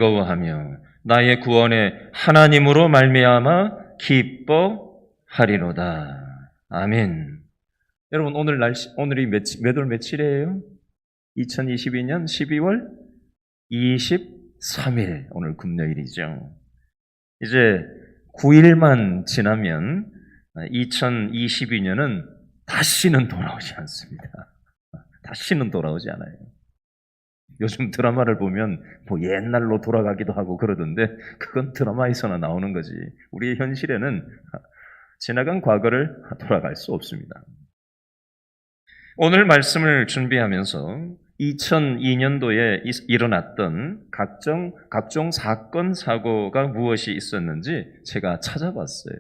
즐거워하며 나의 구원의 하나님으로 말미암아 기뻐하리로다. 아멘. 여러분, 오늘이 몇 월 며칠이에요? 2022년 12월 23일, 오늘 금요일이죠. 이제 9일만 지나면 2022년은 다시는 돌아오지 않습니다. 다시는 돌아오지 않아요. 요즘 드라마를 보면 뭐 옛날로 돌아가기도 하고 그러던데 그건 드라마에서나 나오는 거지. 우리의 현실에는 지나간 과거를 돌아갈 수 없습니다. 오늘 말씀을 준비하면서 2002년도에 일어났던 각종 사건, 사고가 무엇이 있었는지 제가 찾아봤어요.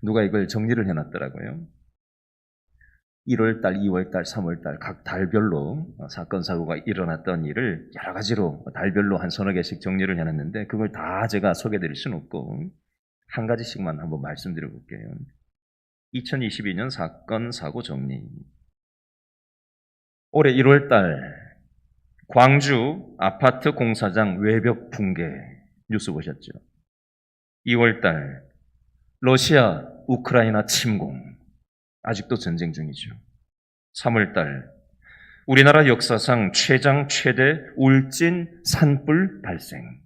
누가 이걸 정리를 해놨더라고요. 1월달, 2월달, 3월달 각 달별로 사건, 사고가 일어났던 일을 여러 가지로 달별로 한 서너 개씩 정리를 해놨는데 그걸 다 제가 소개드릴 수는 없고 한 가지씩만 한번 말씀드려 볼게요. 2022년 사건, 사고 정리. 올해 1월달 광주 아파트 공사장 외벽 붕괴 뉴스 보셨죠? 2월달 러시아 우크라이나 침공 아직도 전쟁 중이죠. 3월달 우리나라 역사상 최대 울진 산불 발생.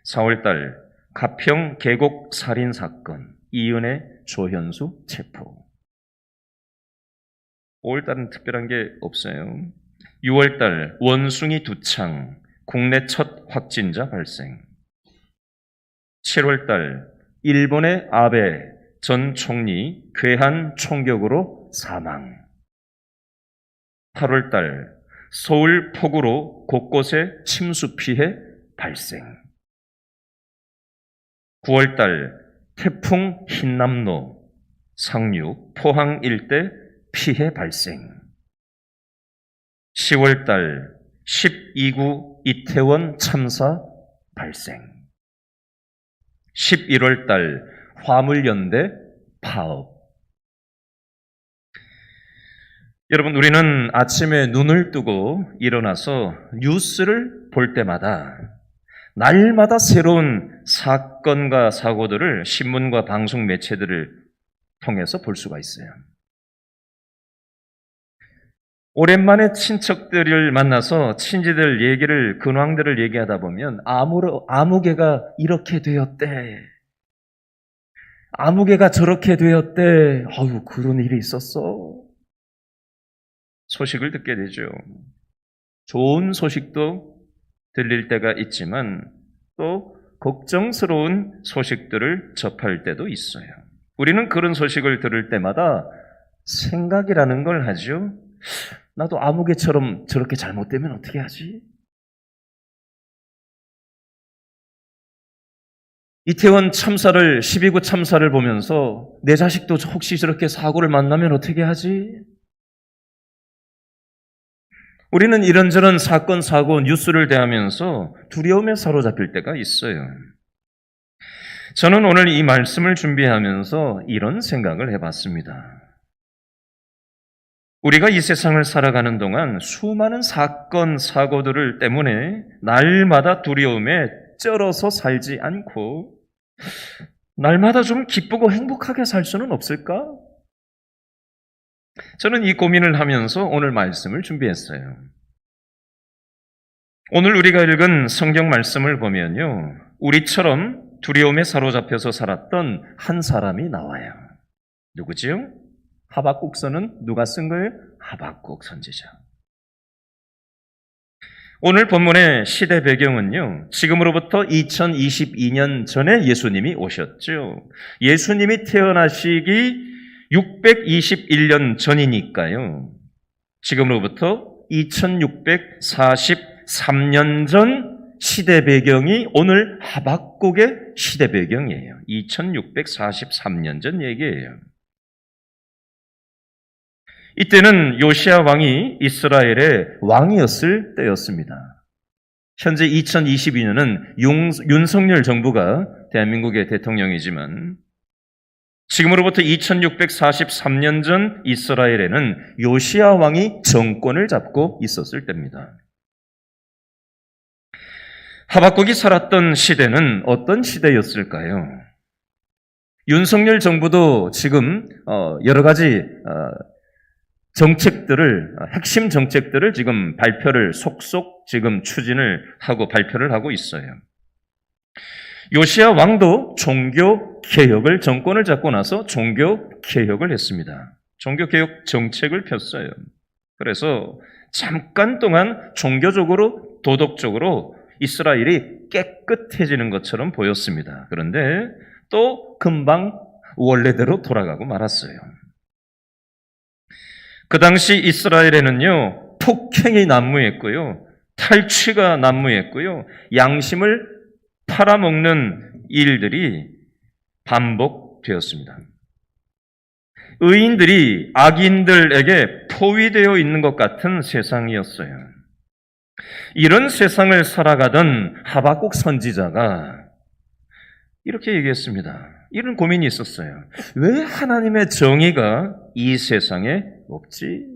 4월달 가평 계곡 살인 사건 이은혜 조현수 체포. 5월달은 특별한 게 없어요. 6월달 원숭이 두창 국내 첫 확진자 발생. 7월달 일본의 아베 전 총리 괴한 총격으로 사망. 8월달 서울 폭우로 곳곳에 침수 피해 발생. 9월달 태풍 흰남노 상륙 포항 일대 피해 발생. 10월달 12구 이태원 참사 발생. 11월달 화물연대 파업. 여러분, 우리는 아침에 눈을 뜨고 일어나서 뉴스를 볼 때마다 날마다 새로운 사건과 사고들을 신문과 방송 매체들을 통해서 볼 수가 있어요. 오랜만에 친척들을 만나서 친지들 얘기를, 근황들을 얘기하다 보면 아무개가 이렇게 되었대. 아무개가 저렇게 되었대. 아유, 그런 일이 있었어. 소식을 듣게 되죠. 좋은 소식도 들릴 때가 있지만 또 걱정스러운 소식들을 접할 때도 있어요. 우리는 그런 소식을 들을 때마다 생각이라는 걸 하죠. 나도 아무개처럼 저렇게 잘못되면 어떻게 하지? 이태원 참사를, 12구 참사를 보면서 내 자식도 혹시 저렇게 사고를 만나면 어떻게 하지? 우리는 이런저런 사건, 사고, 뉴스를 대하면서 두려움에 사로잡힐 때가 있어요. 저는 오늘 이 말씀을 준비하면서 이런 생각을 해봤습니다. 우리가 이 세상을 살아가는 동안 수많은 사건, 사고들을 때문에 날마다 두려움에 쩔어서 살지 않고 날마다 좀 기쁘고 행복하게 살 수는 없을까? 저는 이 고민을 하면서 오늘 말씀을 준비했어요. 오늘 우리가 읽은 성경 말씀을 보면요, 우리처럼 두려움에 사로잡혀서 살았던 한 사람이 나와요. 누구지요? 하박국서는 누가 쓴 거예요? 하박국 선지자. 오늘 본문의 시대 배경은요, 지금으로부터 2022년 전에 예수님이 오셨죠. 예수님이 태어나시기 621년 전이니까요. 지금으로부터 2643년 전 시대 배경이 오늘 하박국의 시대 배경이에요. 2643년 전 얘기예요. 이때는 요시야 왕이 이스라엘의 왕이었을 때였습니다. 현재 2022년은 윤석열 정부가 대한민국의 대통령이지만 지금으로부터 2643년 전 이스라엘에는 요시야 왕이 정권을 잡고 있었을 때입니다. 하박국이 살았던 시대는 어떤 시대였을까요? 윤석열 정부도 지금 여러 가지 정책들을, 핵심 정책들을 지금 발표를 속속 지금 추진을 하고 발표를 하고 있어요. 요시야 왕도 종교 개혁을, 정권을 잡고 나서 종교 개혁을 했습니다. 종교 개혁 정책을 폈어요. 그래서 잠깐 동안 종교적으로, 도덕적으로 이스라엘이 깨끗해지는 것처럼 보였습니다. 그런데 또 금방 원래대로 돌아가고 말았어요. 그 당시 이스라엘에는요, 폭행이 난무했고요, 탈취가 난무했고요, 양심을 팔아먹는 일들이 반복되었습니다. 의인들이 악인들에게 포위되어 있는 것 같은 세상이었어요. 이런 세상을 살아가던 하박국 선지자가 이렇게 얘기했습니다. 이런 고민이 있었어요. 왜 하나님의 정의가 이 세상에 없지?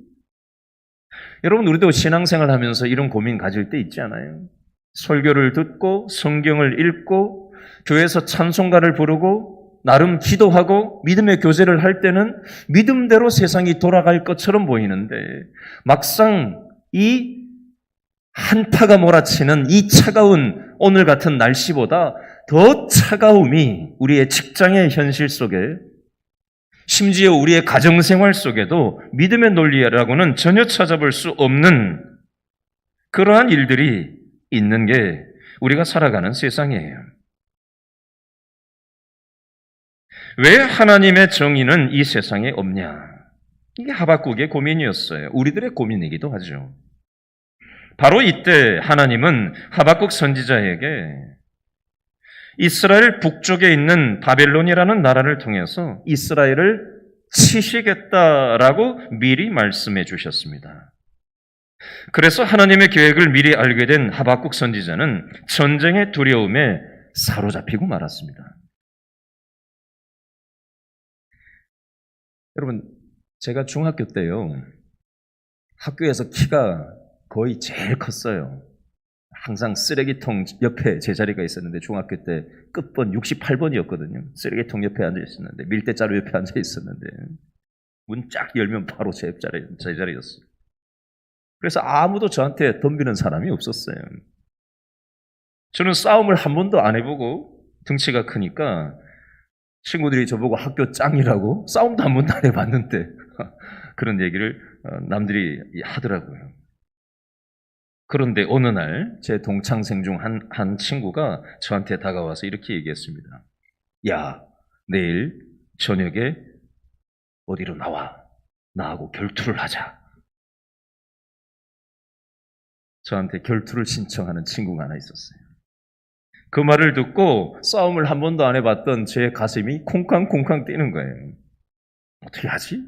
여러분, 우리도 신앙생활 하면서 이런 고민 가질 때 있지 않아요? 설교를 듣고 성경을 읽고 교회에서 찬송가를 부르고 나름 기도하고 믿음의 교제를 할 때는 믿음대로 세상이 돌아갈 것처럼 보이는데 막상 이 한파가 몰아치는 이 차가운 오늘 같은 날씨보다 더 차가움이 우리의 직장의 현실 속에, 심지어 우리의 가정생활 속에도 믿음의 논리라고는 전혀 찾아볼 수 없는 그러한 일들이 있는 게 우리가 살아가는 세상이에요. 왜 하나님의 정의는 이 세상에 없냐? 이게 하박국의 고민이었어요. 우리들의 고민이기도 하죠. 바로 이때 하나님은 하박국 선지자에게 이스라엘 북쪽에 있는 바벨론이라는 나라를 통해서 이스라엘을 치시겠다라고 미리 말씀해 주셨습니다. 그래서 하나님의 계획을 미리 알게 된 하박국 선지자는 전쟁의 두려움에 사로잡히고 말았습니다. 여러분, 제가 중학교 때요, 학교에서 키가 거의 제일 컸어요. 항상 쓰레기통 옆에 제 자리가 있었는데 중학교 때 끝번 68번이었거든요. 쓰레기통 옆에 앉아 있었는데, 밀대자루 옆에 앉아 있었는데 문 쫙 열면 바로 제 자리였어요. 그래서 아무도 저한테 덤비는 사람이 없었어요. 저는 싸움을 한 번도 안 해보고 등치가 크니까 친구들이 저보고 학교 짱이라고, 싸움도 한 번도 안 해봤는데 그런 얘기를 남들이 하더라고요. 그런데 어느 날 제 동창생 중 한 친구가 저한테 다가와서 이렇게 얘기했습니다. 야, 내일 저녁에 어디로 나와. 나하고 결투를 하자. 저한테 결투를 신청하는 친구가 하나 있었어요. 그 말을 듣고 싸움을 한 번도 안 해봤던 제 가슴이 콩쾅콩쾅 뛰는 거예요. 어떻게 하지?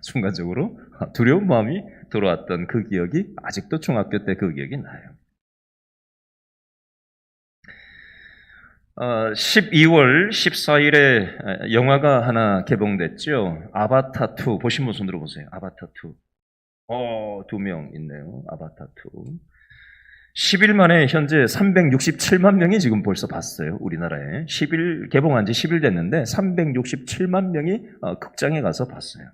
순간적으로 두려운 마음이 들어왔던 그 기억이, 아직도 중학교 때 그 기억이 나요. 12월 14일에 영화가 하나 개봉됐죠. 아바타2. 보신 분 손 들어보세요. 아바타2. 2명 있네요. 아바타2. 10일 만에 현재 367만 명이 지금 벌써 봤어요. 우리나라에. 개봉한 지 10일 됐는데 367만 명이 극장에 가서 봤어요.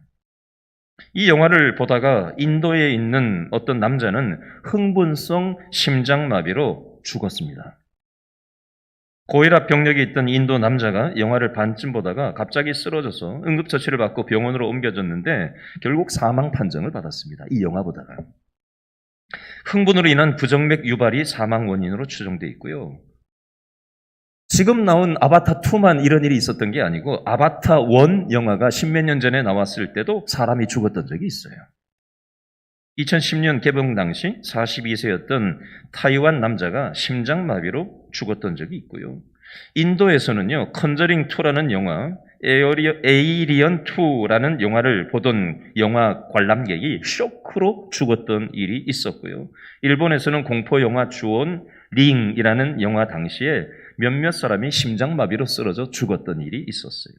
이 영화를 보다가 인도에 있는 어떤 남자는 흥분성 심장마비로 죽었습니다. 고혈압 병력이 있던 인도 남자가 영화를 반쯤 보다가 갑자기 쓰러져서 응급처치를 받고 병원으로 옮겨졌는데 결국 사망 판정을 받았습니다. 이 영화 보다가. 흥분으로 인한 부정맥 유발이 사망 원인으로 추정되어 있고요. 지금 나온 아바타2만 이런 일이 있었던 게 아니고 아바타1 영화가 십몇 년 전에 나왔을 때도 사람이 죽었던 적이 있어요. 2010년 개봉 당시 42세였던 타이완 남자가 심장마비로 죽었던 적이 있고요. 인도에서는요, 컨저링2라는 영화, 에이리언2라는 영화를 보던 영화 관람객이 쇼크로 죽었던 일이 있었고요. 일본에서는 공포영화 주온 링이라는 영화 당시에 몇몇 사람이 심장마비로 쓰러져 죽었던 일이 있었어요.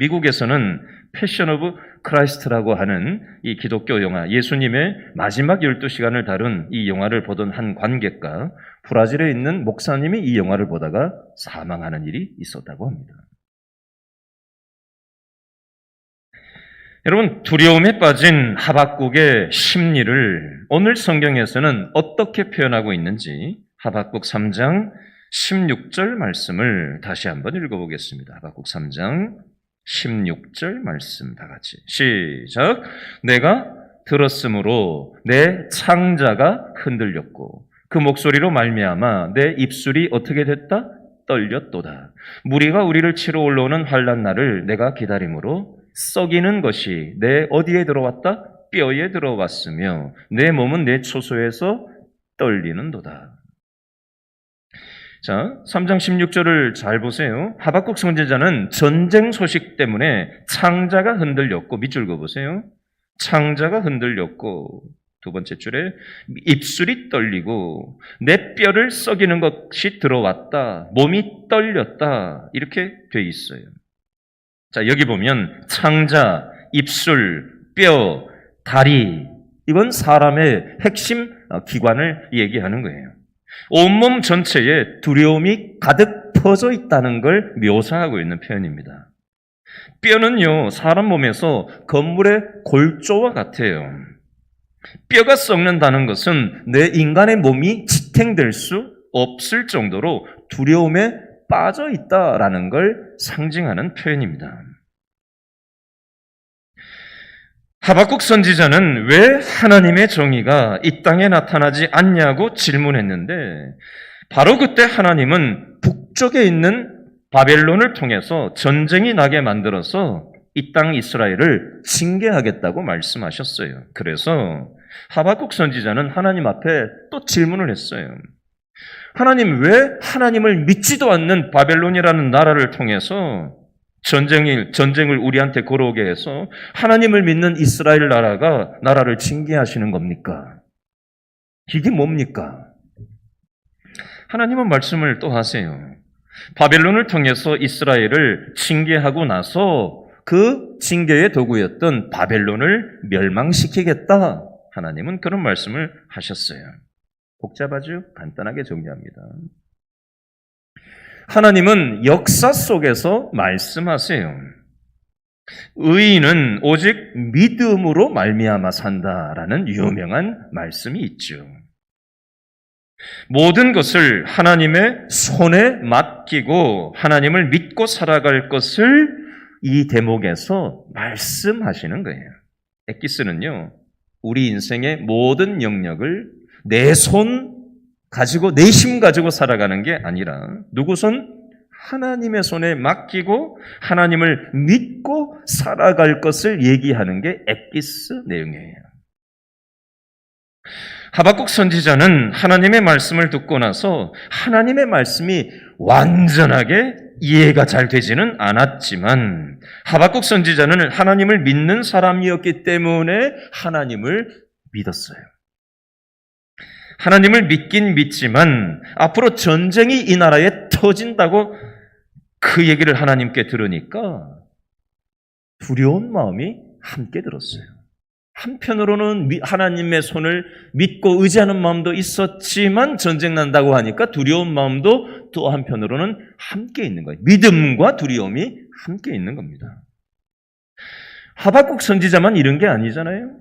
미국에서는 패션 오브 크라이스트라고 하는 이 기독교 영화, 예수님의 마지막 12시간을 다룬 이 영화를 보던 한 관객과 브라질에 있는 목사님이 이 영화를 보다가 사망하는 일이 있었다고 합니다. 여러분, 두려움에 빠진 하박국의 심리를 오늘 성경에서는 어떻게 표현하고 있는지 하박국 3장 16절 말씀을 다시 한번 읽어보겠습니다. 하박국 3장 16절 말씀 다 같이 시작. 내가 들었으므로 내 창자가 흔들렸고 그 목소리로 말미암아 내 입술이 어떻게 됐다? 떨렸도다. 무리가 우리를 치러 올라오는 환난 날을 내가 기다림으로 썩이는 것이 내 어디에 들어왔다? 뼈에 들어왔으며 내 몸은 내 초소에서 떨리는도다. 자, 3장 16절을 잘 보세요. 하박국 선지자는 전쟁 소식 때문에 창자가 흔들렸고, 밑줄 그어보세요. 창자가 흔들렸고, 두 번째 줄에 입술이 떨리고 내 뼈를 썩이는 것이 들어왔다. 몸이 떨렸다. 이렇게 돼 있어요. 자, 여기 보면 창자, 입술, 뼈, 다리, 이건 사람의 핵심 기관을 얘기하는 거예요. 온몸 전체에 두려움이 가득 퍼져 있다는 걸 묘사하고 있는 표현입니다. 뼈는요, 사람 몸에서 건물의 골조와 같아요. 뼈가 썩는다는 것은 내 인간의 몸이 지탱될 수 없을 정도로 두려움에 빠져 있다라는 걸 상징하는 표현입니다. 하박국 선지자는 왜 하나님의 정의가 이 땅에 나타나지 않냐고 질문했는데 바로 그때 하나님은 북쪽에 있는 바벨론을 통해서 전쟁이 나게 만들어서 이 땅 이스라엘을 징계하겠다고 말씀하셨어요. 그래서 하박국 선지자는 하나님 앞에 또 질문을 했어요. 하나님, 왜 하나님을 믿지도 않는 바벨론이라는 나라를 통해서 전쟁을 우리한테 걸어오게 해서 하나님을 믿는 이스라엘 나라를 징계하시는 겁니까? 이게 뭡니까? 하나님은 말씀을 또 하세요. 바벨론을 통해서 이스라엘을 징계하고 나서 그 징계의 도구였던 바벨론을 멸망시키겠다. 하나님은 그런 말씀을 하셨어요. 복잡하죠? 간단하게 정리합니다. 하나님은 역사 속에서 말씀하세요. 의인은 오직 믿음으로 말미암아 산다라는 유명한 말씀이 있죠. 모든 것을 하나님의 손에 맡기고 하나님을 믿고 살아갈 것을 이 대목에서 말씀하시는 거예요. 엑기스는요, 우리 인생의 모든 영역을 내 손 가지고, 내 힘 가지고 살아가는 게 아니라 누구 손? 하나님의 손에 맡기고 하나님을 믿고 살아갈 것을 얘기하는 게 엑기스 내용이에요. 하박국 선지자는 하나님의 말씀을 듣고 나서 하나님의 말씀이 완전하게 이해가 잘 되지는 않았지만 하박국 선지자는 하나님을 믿는 사람이었기 때문에 하나님을 믿었어요. 하나님을 믿긴 믿지만 앞으로 전쟁이 이 나라에 터진다고 그 얘기를 하나님께 들으니까 두려운 마음이 함께 들었어요. 한편으로는 하나님의 손을 믿고 의지하는 마음도 있었지만 전쟁 난다고 하니까 두려운 마음도 또 한편으로는 함께 있는 거예요. 믿음과 두려움이 함께 있는 겁니다. 하박국 선지자만 이런 게 아니잖아요.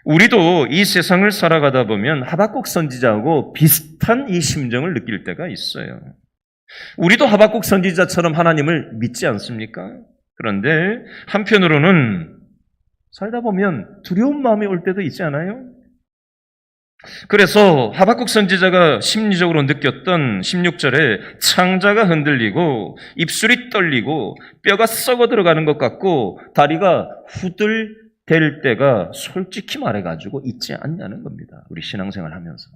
우리도 이 세상을 살아가다 보면 하박국 선지자하고 비슷한 이 심정을 느낄 때가 있어요. 우리도 하박국 선지자처럼 하나님을 믿지 않습니까? 그런데 한편으로는 살다 보면 두려운 마음이 올 때도 있지 않아요? 그래서 하박국 선지자가 심리적으로 느꼈던 16절에 창자가 흔들리고 입술이 떨리고 뼈가 썩어 들어가는 것 같고 다리가 후들댈 때가 솔직히 말해가지고 있지 않냐는 겁니다. 우리 신앙생활 하면서.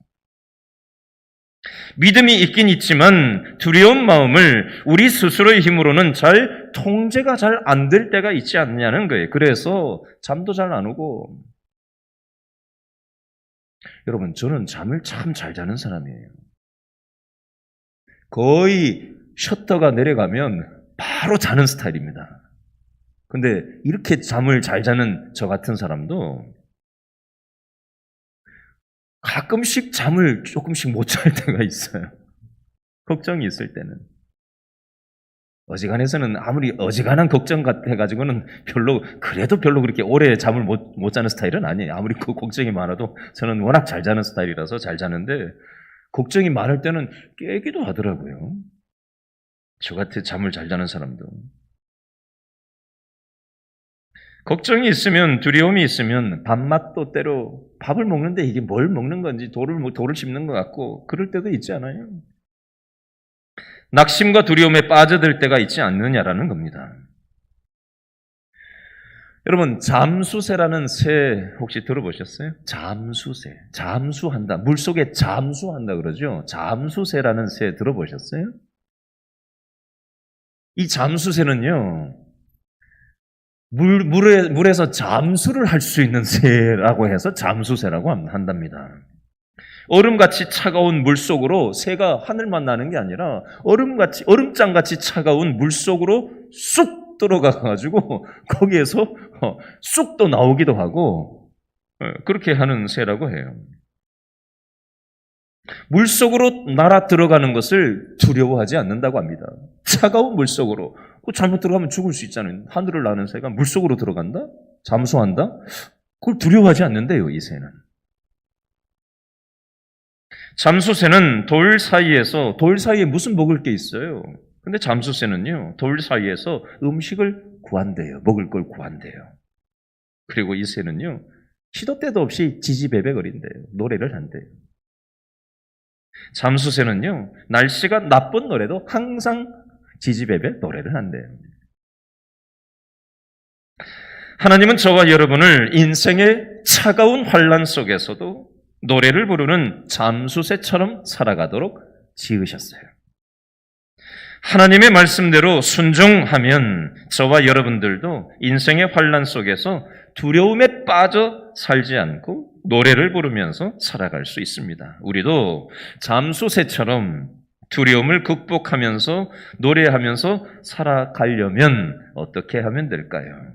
믿음이 있긴 있지만 두려운 마음을 우리 스스로의 힘으로는 통제가 잘 안 될 때가 있지 않냐는 거예요. 그래서 잠도 잘 안 오고. 여러분, 저는 잠을 참 잘 자는 사람이에요. 거의 셔터가 내려가면 바로 자는 스타일입니다. 근데 이렇게 잠을 잘 자는 저 같은 사람도 가끔씩 잠을 조금씩 못 잘 때가 있어요. 걱정이 있을 때는. 어지간해서는 아무리 어지간한 걱정 같아가지고는 그래도 별로 그렇게 오래 잠을 못 자는 스타일은 아니에요. 아무리 그 걱정이 많아도 저는 워낙 잘 자는 스타일이라서 잘 자는데, 걱정이 많을 때는 깨기도 하더라고요. 저같이 잠을 잘 자는 사람도. 걱정이 있으면, 두려움이 있으면 밥맛도 때로 밥을 먹는데 이게 뭘 먹는 건지 돌을 씹는 것 같고 그럴 때도 있지 않아요? 낙심과 두려움에 빠져들 때가 있지 않느냐라는 겁니다. 여러분, 잠수새라는 새 혹시 들어보셨어요? 잠수새. 잠수한다. 물속에 잠수한다 그러죠? 잠수새라는 새 들어보셨어요? 이 잠수새는요, 물에서 잠수를 할 수 있는 새라고 해서 잠수새라고 한답니다. 얼음같이 차가운 물속으로 새가 하늘만 나는 게 아니라 얼음장같이 차가운 물속으로 쑥 들어가가지고 거기에서 쑥도 나오기도 하고 그렇게 하는 새라고 해요. 물속으로 날아 들어가는 것을 두려워하지 않는다고 합니다. 차가운 물속으로. 잘못 들어가면 죽을 수 있잖아요. 하늘을 나는 새가 물속으로 들어간다? 잠수한다? 그걸 두려워하지 않는데요, 이 새는. 잠수새는 돌 사이에 무슨 먹을 게 있어요? 근데 잠수새는요, 돌 사이에서 음식을 구한대요. 먹을 걸 구한대요. 그리고 이 새는요, 시도 때도 없이 지지배배거린대요. 노래를 한대요. 잠수새는요, 날씨가 나쁜 노래도 항상 지지배배 노래를 한대요. 하나님은 저와 여러분을 인생의 차가운 환란 속에서도 노래를 부르는 잠수새처럼 살아가도록 지으셨어요. 하나님의 말씀대로 순종하면 저와 여러분들도 인생의 환란 속에서 두려움에 빠져 살지 않고 노래를 부르면서 살아갈 수 있습니다. 우리도 잠수새처럼 두려움을 극복하면서 노래하면서 살아가려면 어떻게 하면 될까요?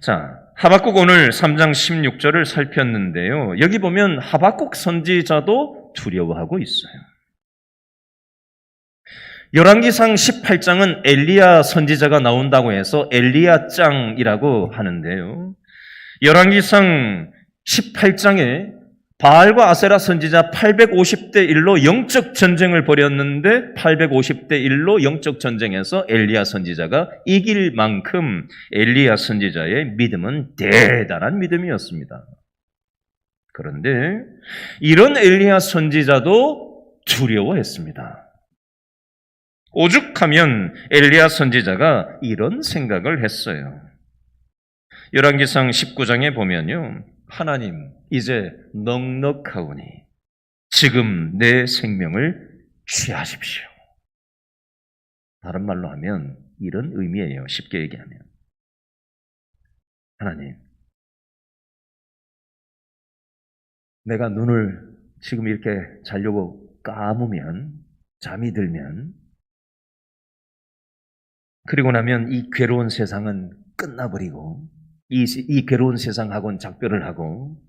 자, 하박국 오늘 3장 16절을 살폈는데요. 여기 보면 하박국 선지자도 두려워하고 있어요. 열왕기상 18장은 엘리야 선지자가 나온다고 해서 엘리야장이라고 하는데요. 열왕기상 18장에 바알과 아세라 선지자 850대 1로 영적 전쟁을 벌였는데 850대 1로 영적 전쟁에서 엘리야 선지자가 이길 만큼 엘리야 선지자의 믿음은 대단한 믿음이었습니다. 그런데 이런 엘리야 선지자도 두려워했습니다. 오죽하면 엘리야 선지자가 이런 생각을 했어요. 열왕기상 19장에 보면요, 하나님, 이제 넉넉하오니 지금 내 생명을 취하십시오. 다른 말로 하면 이런 의미예요. 쉽게 얘기하면. 하나님, 내가 눈을 지금 이렇게 자려고 감으면, 잠이 들면, 그리고 나면 이 괴로운 세상은 끝나버리고 이 괴로운 세상하고는 작별을 하고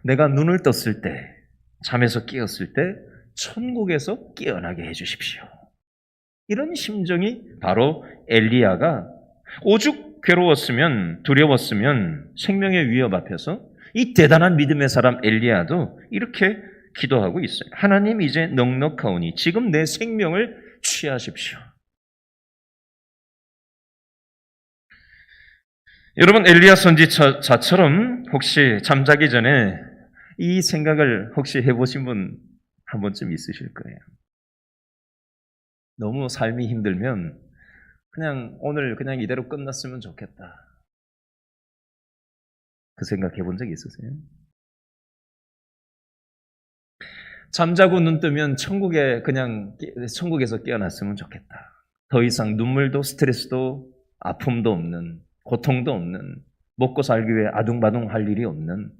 내가 눈을 떴을 때, 잠에서 깨었을 때 천국에서 깨어나게 해주십시오. 이런 심정이 바로 엘리야가 오죽 괴로웠으면, 두려웠으면 생명의 위협 앞에서 이 대단한 믿음의 사람 엘리야도 이렇게 기도하고 있어요. 하나님, 이제 넉넉하오니 지금 내 생명을 취하십시오. 여러분, 엘리야 선지자처럼 혹시 잠자기 전에 이 생각을 혹시 해보신 분 한 번쯤 있으실 거예요. 너무 삶이 힘들면 오늘 그냥 이대로 끝났으면 좋겠다. 그 생각 해본 적 있으세요? 잠자고 눈 뜨면 천국에서 깨어났으면 좋겠다. 더 이상 눈물도 스트레스도 아픔도 없는, 고통도 없는, 먹고 살기 위해 아둥바둥 할 일이 없는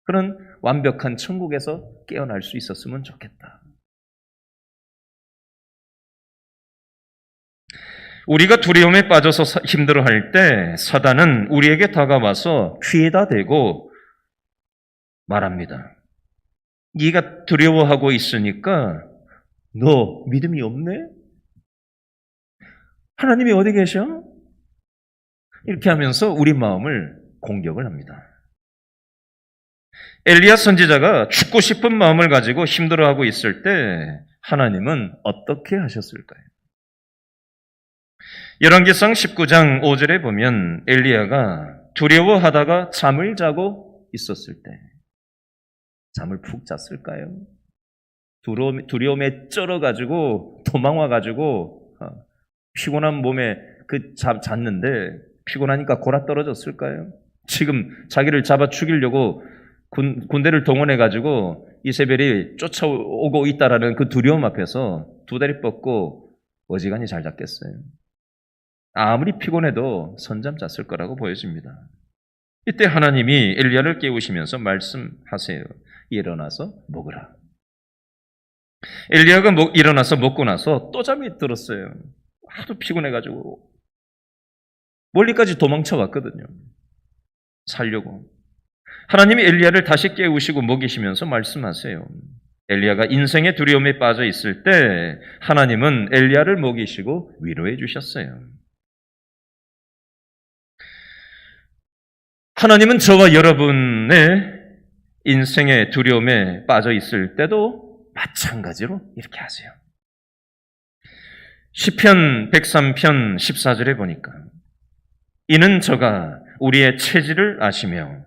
그런 완벽한 천국에서 깨어날 수 있었으면 좋겠다. 우리가 두려움에 빠져서 힘들어할 때 사단은 우리에게 다가와서 귀에다 대고 말합니다. 네가 두려워하고 있으니까 너 믿음이 없네? 하나님이 어디 계셔? 이렇게 하면서 우리 마음을 공격을 합니다. 엘리야 선지자가 죽고 싶은 마음을 가지고 힘들어하고 있을 때 하나님은 어떻게 하셨을까요? 열왕기상 19장 5절에 보면 엘리야가 두려워하다가 잠을 자고 있었을 때 잠을 푹 잤을까요? 두려움에 쩔어가지고 도망와가지고 피곤한 몸에 잤는데 피곤하니까 골아 떨어졌을까요? 지금 자기를 잡아 죽이려고 군대를 동원해가지고 이세벨이 쫓아오고 있다라는 그 두려움 앞에서 두 다리 뻗고 어지간히 잘 잤겠어요. 아무리 피곤해도 선잠 잤을 거라고 보여집니다. 이때 하나님이 엘리야를 깨우시면서 말씀하세요. 일어나서 먹으라. 엘리야가 일어나서 먹고 나서 또 잠이 들었어요. 하도 피곤해가지고 멀리까지 도망쳐 왔거든요. 살려고. 하나님이 엘리야를 다시 깨우시고 먹이시면서 말씀하세요. 엘리야가 인생의 두려움에 빠져 있을 때 하나님은 엘리야를 먹이시고 위로해 주셨어요. 하나님은 저와 여러분의 인생의 두려움에 빠져 있을 때도 마찬가지로 이렇게 하세요. 시편 103편 14절에 보니까 이는 저가 우리의 체질을 아시며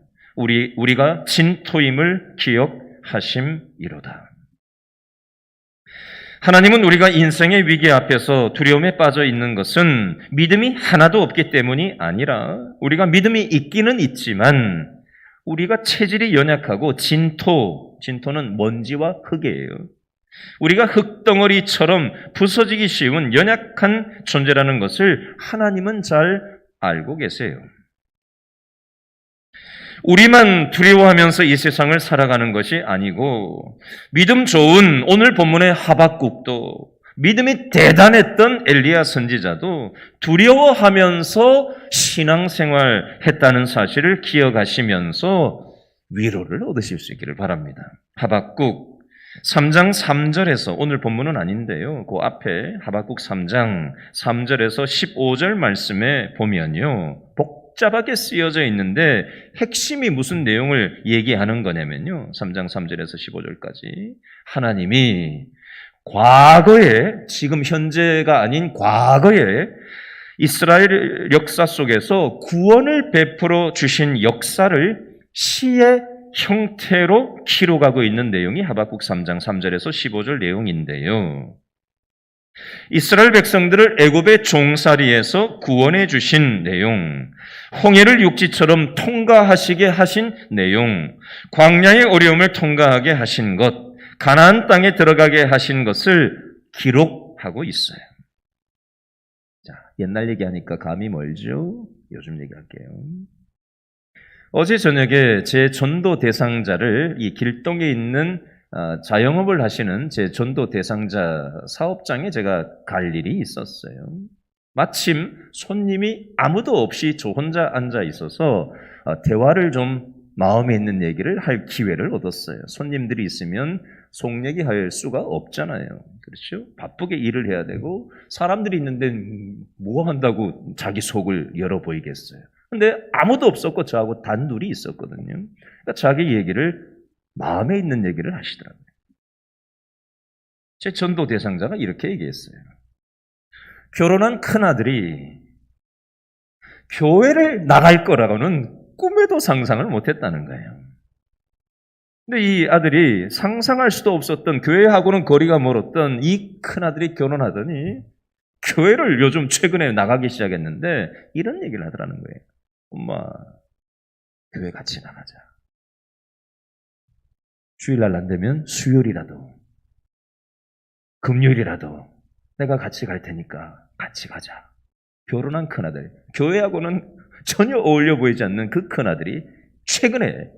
우리가 진토임을 기억하심이로다. 하나님은 우리가 인생의 위기 앞에서 두려움에 빠져 있는 것은 믿음이 하나도 없기 때문이 아니라 우리가 믿음이 있기는 있지만 우리가 체질이 연약하고 진토는 먼지와 흙이에요. 우리가 흙덩어리처럼 부서지기 쉬운 연약한 존재라는 것을 하나님은 잘 알고 계세요. 우리만 두려워하면서 이 세상을 살아가는 것이 아니고 믿음 좋은 오늘 본문의 하박국도 믿음이 대단했던 엘리야 선지자도 두려워하면서 신앙생활 했다는 사실을 기억하시면서 위로를 얻으실 수 있기를 바랍니다. 하박국 3장 3절에서 오늘 본문은 아닌데요. 그 앞에 하박국 3장 3절에서 15절 말씀에 보면요. 복잡하게 쓰여져 있는데 핵심이 무슨 내용을 얘기하는 거냐면요. 3장 3절에서 15절까지 하나님이 과거에 지금 현재가 아닌 과거에 이스라엘 역사 속에서 구원을 베풀어 주신 역사를 시의 형태로 기록하고 있는 내용이 하박국 3장 3절에서 15절 내용인데요. 이스라엘 백성들을 애굽의 종살이에서 구원해 주신 내용, 홍해를 육지처럼 통과하시게 하신 내용, 광야의 어려움을 통과하게 하신 것, 가나안 땅에 들어가게 하신 것을 기록하고 있어요. 자, 옛날 얘기하니까 감이 멀죠? 요즘 얘기할게요. 어제 저녁에 제 전도 대상자를 이 길동에 있는 자영업을 하시는 제 전도 대상자 사업장에 제가 갈 일이 있었어요. 마침 손님이 아무도 없이 저 혼자 앉아 있어서 대화를 좀 마음에 있는 얘기를 할 기회를 얻었어요. 손님들이 있으면 속 얘기할 수가 없잖아요. 그렇죠? 바쁘게 일을 해야 되고 사람들이 있는데 뭐 한다고 자기 속을 열어 보이겠어요. 근데 아무도 없었고 저하고 단둘이 있었거든요. 그러니까 자기 얘기를 마음에 있는 얘기를 하시더라고요. 제 전도 대상자가 이렇게 얘기했어요. 결혼한 큰아들이 교회를 나갈 거라고는 꿈에도 상상을 못했다는 거예요. 근데 이 아들이 상상할 수도 없었던 교회하고는 거리가 멀었던 이 큰아들이 결혼하더니 교회를 요즘 최근에 나가기 시작했는데 이런 얘기를 하더라는 거예요. 엄마, 교회 같이 나가자. 주일날 안 되면 수요일이라도, 금요일이라도 내가 같이 갈 테니까 같이 가자. 결혼한 큰아들, 교회하고는 전혀 어울려 보이지 않는 그 큰아들이 최근에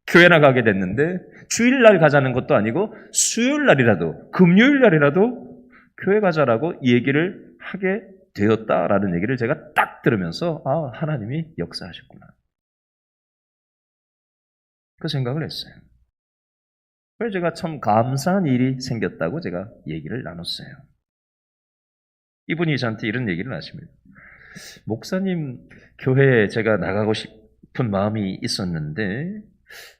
교회 나가게 됐는데 주일날 가자는 것도 아니고 수요일날이라도, 금요일날이라도 교회 가자라고 얘기를 하게 되었다라는 얘기를 제가 딱 들으면서 하나님이 역사하셨구나. 그 생각을 했어요. 그래서 제가 참 감사한 일이 생겼다고 제가 얘기를 나눴어요. 이분이 저한테 이런 얘기를 하십니다. 목사님, 교회에 제가 나가고 싶은 마음이 있었는데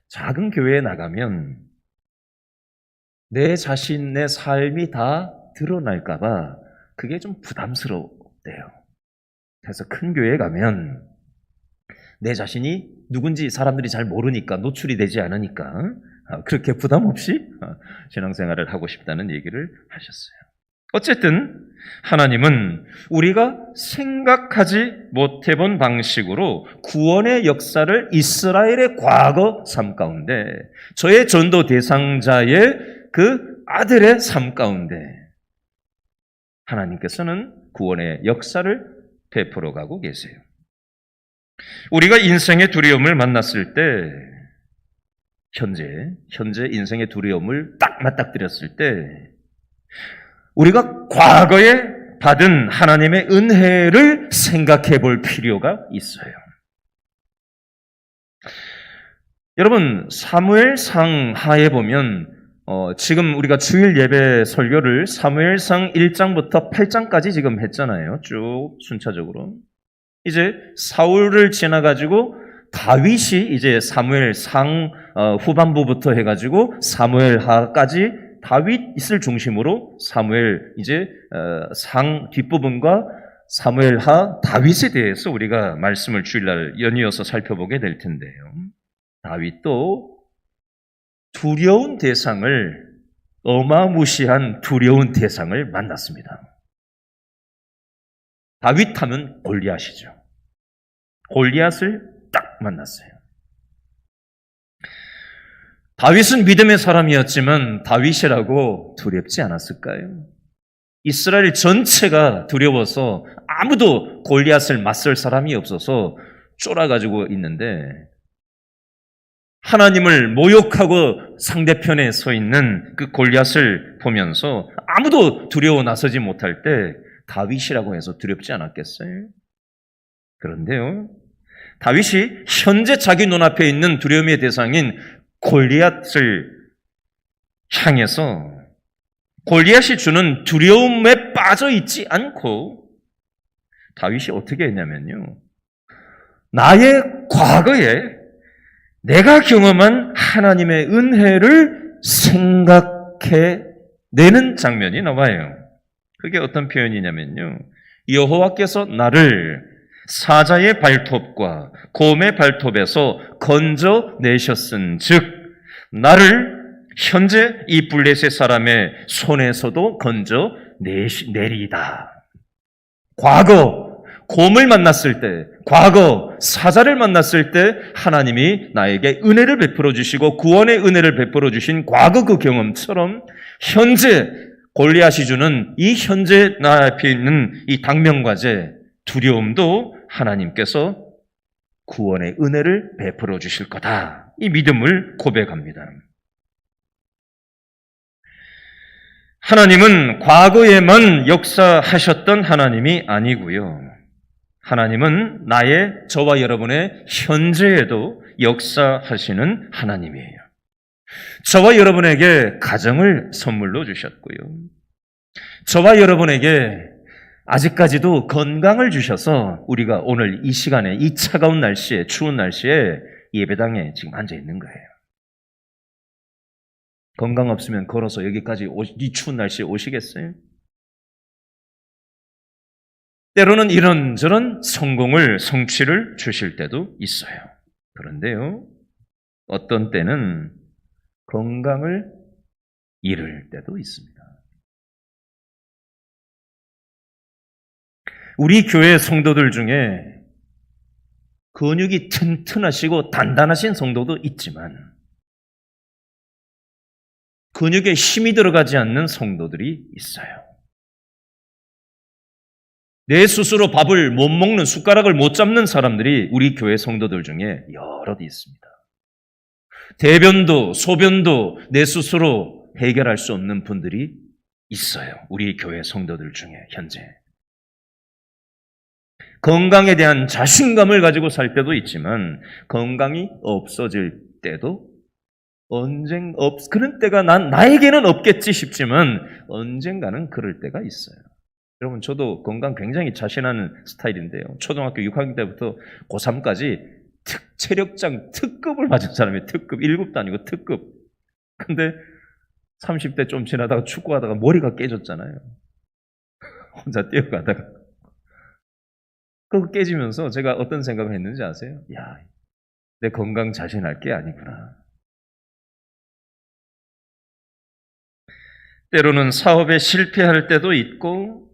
작은 교회에 나가면 내 자신의 삶이 다 드러날까 봐 그게 좀 부담스럽대요. 그래서 큰 교회에 가면 내 자신이 누군지 사람들이 잘 모르니까, 노출이 되지 않으니까 그렇게 부담 없이 신앙생활을 하고 싶다는 얘기를 하셨어요. 어쨌든 하나님은 우리가 생각하지 못해본 방식으로 구원의 역사를 이스라엘의 과거 삶 가운데, 저의 전도 대상자의 그 아들의 삶 가운데 하나님께서는 구원의 역사를 베풀어 가고 계세요. 우리가 인생의 두려움을 만났을 때, 현재 인생의 두려움을 딱 맞닥뜨렸을 때 우리가 과거에 받은 하나님의 은혜를 생각해 볼 필요가 있어요. 여러분, 사무엘상 하에 보면 지금 우리가 주일 예배 설교를 사무엘상 1장부터 8장까지 지금 했잖아요. 쭉 순차적으로. 이제 사울을 지나가지고 다윗이 이제 사무엘상 후반부부터 해가지고 사무엘하까지 다윗을 중심으로 사무엘 이제 상 뒷부분과 사무엘하 다윗에 대해서 우리가 말씀을 주일날 연이어서 살펴보게 될 텐데요. 다윗도 두려운 대상을, 어마무시한 두려운 대상을 만났습니다. 다윗 하면 골리앗이죠. 골리앗을 딱 만났어요. 다윗은 믿음의 사람이었지만 다윗이라고 두렵지 않았을까요? 이스라엘 전체가 두려워서 아무도 골리앗을 맞설 사람이 없어서 쫄아가지고 있는데, 하나님을 모욕하고 상대편에 서 있는 그 골리앗을 보면서 아무도 두려워 나서지 못할 때 다윗이라고 해서 두렵지 않았겠어요? 그런데요, 다윗이 현재 자기 눈앞에 있는 두려움의 대상인 골리앗을 향해서 골리앗이 주는 두려움에 빠져 있지 않고 다윗이 어떻게 했냐면요, 나의 과거에 내가 경험한 하나님의 은혜를 생각해 내는 장면이 나와요. 그게 어떤 표현이냐면요, 여호와께서 나를 사자의 발톱과 곰의 발톱에서 건져내셨은즉 나를 현재 이 블레셋 사람의 손에서도 건져내리이다. 과거 곰을 만났을 때, 과거 사자를 만났을 때 하나님이 나에게 은혜를 베풀어 주시고 구원의 은혜를 베풀어 주신 과거 그 경험처럼 현재 골리앗이 주는 이 현재 나 앞에 있는 이 당면과제 두려움도 하나님께서 구원의 은혜를 베풀어 주실 거다. 이 믿음을 고백합니다. 하나님은 과거에만 역사하셨던 하나님이 아니고요, 하나님은 저와 여러분의 현재에도 역사하시는 하나님이에요. 저와 여러분에게 가정을 선물로 주셨고요, 저와 여러분에게 아직까지도 건강을 주셔서 우리가 오늘 이 시간에, 이 차가운 날씨에, 추운 날씨에 예배당에 지금 앉아 있는 거예요. 건강 없으면 걸어서 여기까지 이 추운 날씨에 오시겠어요? 때로는 이런저런 성취를 주실 때도 있어요. 그런데요, 어떤 때는 건강을 잃을 때도 있습니다. 우리 교회 성도들 중에 근육이 튼튼하시고 단단하신 성도도 있지만 근육에 힘이 들어가지 않는 성도들이 있어요. 내 스스로 밥을 못 먹는, 숟가락을 못 잡는 사람들이 우리 교회 성도들 중에 여럿 있습니다. 대변도 소변도 내 스스로 해결할 수 없는 분들이 있어요. 우리 교회 성도들 중에 현재. 건강에 대한 자신감을 가지고 살 때도 있지만 건강이 없어질 때도 그런 때가 나에게는 없겠지 싶지만 언젠가는 그럴 때가 있어요. 여러분, 저도 건강 굉장히 자신하는 스타일인데요. 초등학교 6학년 때부터 고3까지 체력장 특급을 맞은 사람이에요. 특급. 1급도 아니고 특급. 근데 30대 좀 지나다가 축구하다가 머리가 깨졌잖아요. 혼자 뛰어가다가. 그거 깨지면서 제가 어떤 생각을 했는지 아세요? 야, 내 건강 자신할 게 아니구나. 때로는 사업에 실패할 때도 있고,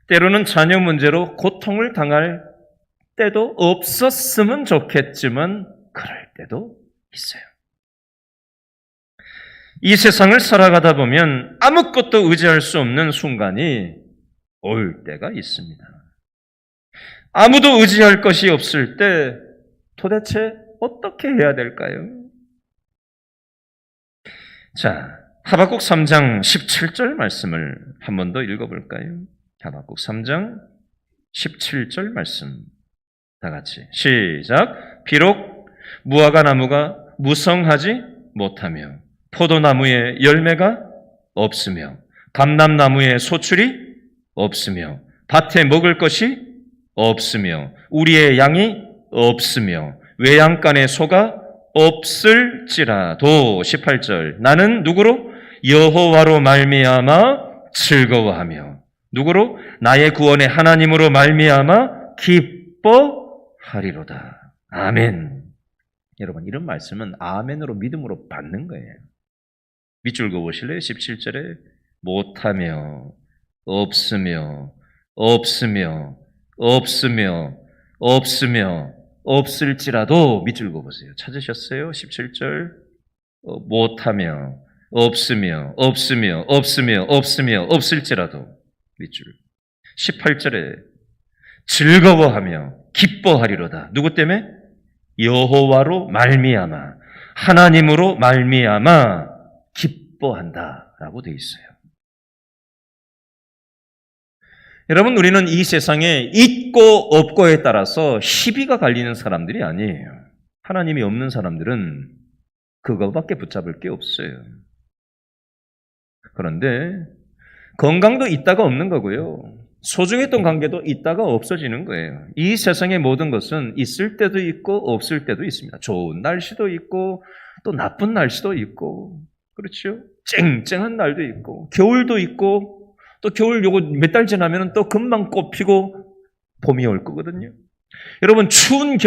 때로는 자녀 문제로 고통을 당할 때도 없었으면 좋겠지만, 그럴 때도 있어요. 이 세상을 살아가다 보면 아무것도 의지할 수 없는 순간이 올 때가 있습니다. 아무도 의지할 것이 없을 때 도대체 어떻게 해야 될까요? 자, 하박국 3장 17절 말씀을 한 번 더 읽어볼까요? 하박국 3장 17절 말씀 다 같이 시작. 비록 무화과 나무가 무성하지 못하며 포도나무에 열매가 없으며 감람나무에 소출이 없으며 밭에 먹을 것이 없으며 우리의 양이 없으며 외양간에 소가 없을지라도 18절 나는 누구로? 여호와로 말미암아 즐거워하며 누구로? 나의 구원의 하나님으로 말미암아 기뻐하리로다. 아멘. 여러분, 이런 말씀은 아멘으로 믿음으로 받는 거예요. 밑줄 그어보실래요? 17절에 못하며 없으며 없으며 없으며 없으며 없을지라도 밑줄 그어보세요. 찾으셨어요? 17절 못하며 없으며 없으며 없으며 없으며 없을지라도 밑줄 18절에 즐거워하며 기뻐하리로다. 누구 때문에? 여호와로 말미암아 하나님으로 말미암아 기뻐한다라고 되어 있어요. 여러분, 우리는 이 세상에 있고 없고에 따라서 시비가 갈리는 사람들이 아니에요. 하나님이 없는 사람들은 그거밖에 붙잡을 게 없어요. 그런데 건강도 있다가 없는 거고요. 소중했던 관계도 있다가 없어지는 거예요. 이 세상의 모든 것은 있을 때도 있고 없을 때도 있습니다. 좋은 날씨도 있고 또 나쁜 날씨도 있고, 그렇죠? 쨍쨍한 날도 있고 겨울도 있고 또 겨울 요거 몇 달 지나면 또 금방 꽃 피고 봄이 올 거거든요. 여러분, 추운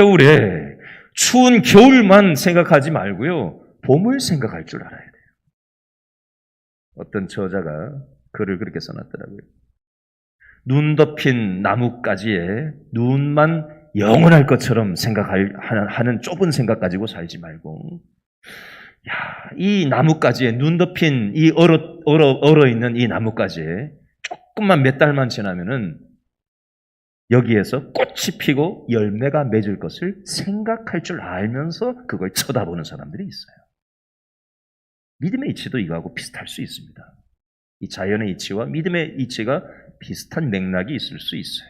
겨울만 생각하지 말고요. 봄을 생각할 줄 알아야 돼요. 어떤 저자가 글을 그렇게 써놨더라고요. 눈 덮인 나뭇가지에 눈만 영원할 것처럼 하는 좁은 생각 가지고 살지 말고, 이 나뭇가지에 눈 덮인 이 얼어 있는 이 나뭇가지에 조금만 몇 달만 지나면은 여기에서 꽃이 피고 열매가 맺을 것을 생각할 줄 알면서 그걸 쳐다보는 사람들이 있어요. 믿음의 이치도 이거하고 비슷할 수 있습니다. 이 자연의 이치와 믿음의 이치가 비슷한 맥락이 있을 수 있어요.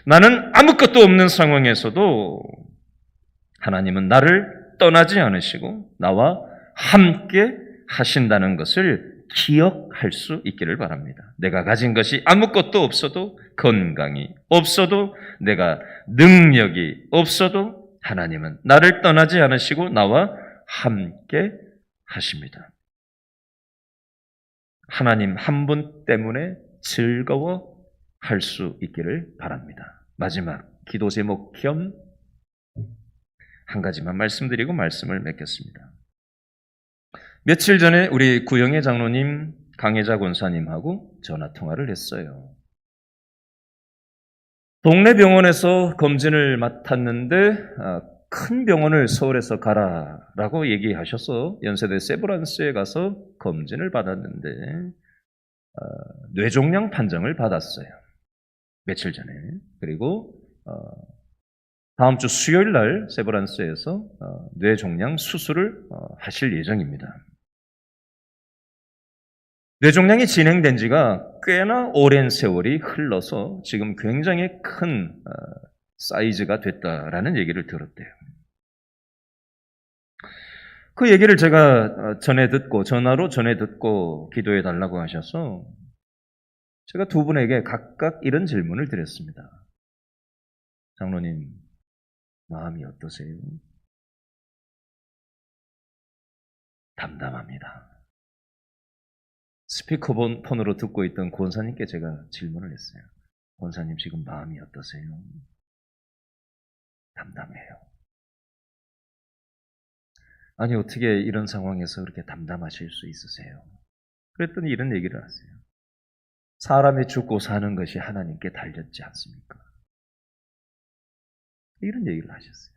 나는 아무것도 없는 상황에서도 하나님은 나를 떠나지 않으시고 나와 함께 하신다는 것을 기억할 수 있기를 바랍니다. 내가 가진 것이 아무것도 없어도, 건강이 없어도, 내가 능력이 없어도 하나님은 나를 떠나지 않으시고 나와 함께 하십니다. 하나님 한 분 때문에 즐거워할 수 있기를 바랍니다. 마지막 기도 제목 겸 한 가지만 말씀드리고 말씀을 맺겠습니다. 며칠 전에 우리 구영애 장로님, 강혜자 권사님하고 전화통화를 했어요. 동네 병원에서 검진을 맡았는데 큰 병원을 서울에서 가라라고 얘기하셔서 연세대 세브란스에 가서 검진을 받았는데 뇌종양 판정을 받았어요. 며칠 전에. 그리고 다음 주 수요일 날 세브란스에서 뇌종양 수술을 하실 예정입니다. 뇌종양이 진행된 지가 꽤나 오랜 세월이 흘러서 지금 굉장히 큰 사이즈가 됐다라는 얘기를 들었대요. 그 얘기를 제가 전화로 전해 듣고 기도해 달라고 하셔서 제가 두 분에게 각각 이런 질문을 드렸습니다. 장로님, 마음이 어떠세요? 담담합니다. 스피커폰으로 듣고 있던 권사님께 제가 질문을 했어요. 권사님, 지금 마음이 어떠세요? 담담해요. 아니, 어떻게 이런 상황에서 그렇게 담담하실 수 있으세요? 그랬더니 이런 얘기를 하세요. 사람이 죽고 사는 것이 하나님께 달렸지 않습니까? 이런 얘기를 하셨어요.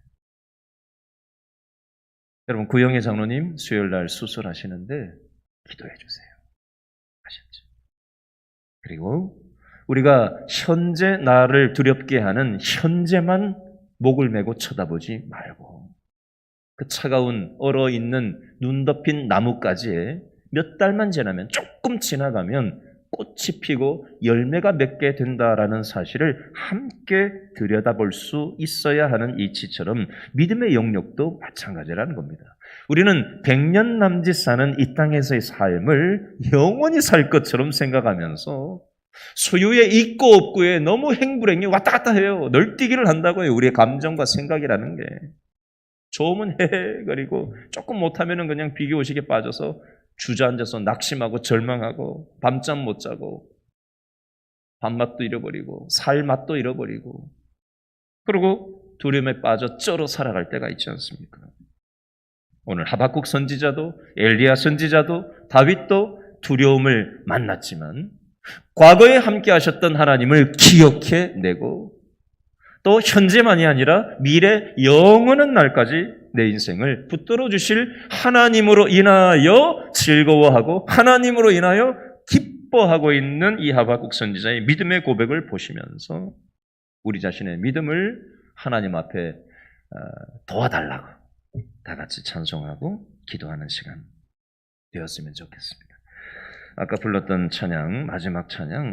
여러분, 구영애 장로님 수요일날 수술하시는데 기도해 주세요 하셨죠. 그리고 우리가 현재 나를 두렵게 하는 현재만 목을 메고 쳐다보지 말고 그 차가운 얼어있는 눈 덮인 나뭇가지에 몇 달만 지나면, 조금 지나가면 꽃이 피고 열매가 맺게 된다라는 사실을 함께 들여다볼 수 있어야 하는 이치처럼 믿음의 영역도 마찬가지라는 겁니다. 우리는 100년 남짓 사는 이 땅에서의 삶을 영원히 살 것처럼 생각하면서 소유에 있고 없고에 너무 행불행이 왔다 갔다 해요. 널뛰기를 한다고요. 우리의 감정과 생각이라는 게. 좋으면 헤헤거리고 조금 못하면 그냥 비교의식에 빠져서 주저앉아서 낙심하고 절망하고 밤잠 못 자고 밥맛도 잃어버리고 살맛도 잃어버리고 그리고 두려움에 빠져 쩔어 살아갈 때가 있지 않습니까? 오늘 하박국 선지자도 엘리야 선지자도 다윗도 두려움을 만났지만 과거에 함께 하셨던 하나님을 기억해내고 또 현재만이 아니라 미래 영원한 날까지 내 인생을 붙들어 주실 하나님으로 인하여 즐거워하고 하나님으로 인하여 기뻐하고 있는 이 하박국 선지자의 믿음의 고백을 보시면서 우리 자신의 믿음을 하나님 앞에 도와달라고 다 같이 찬송하고 기도하는 시간 되었으면 좋겠습니다. 아까 불렀던 찬양, 마지막 찬양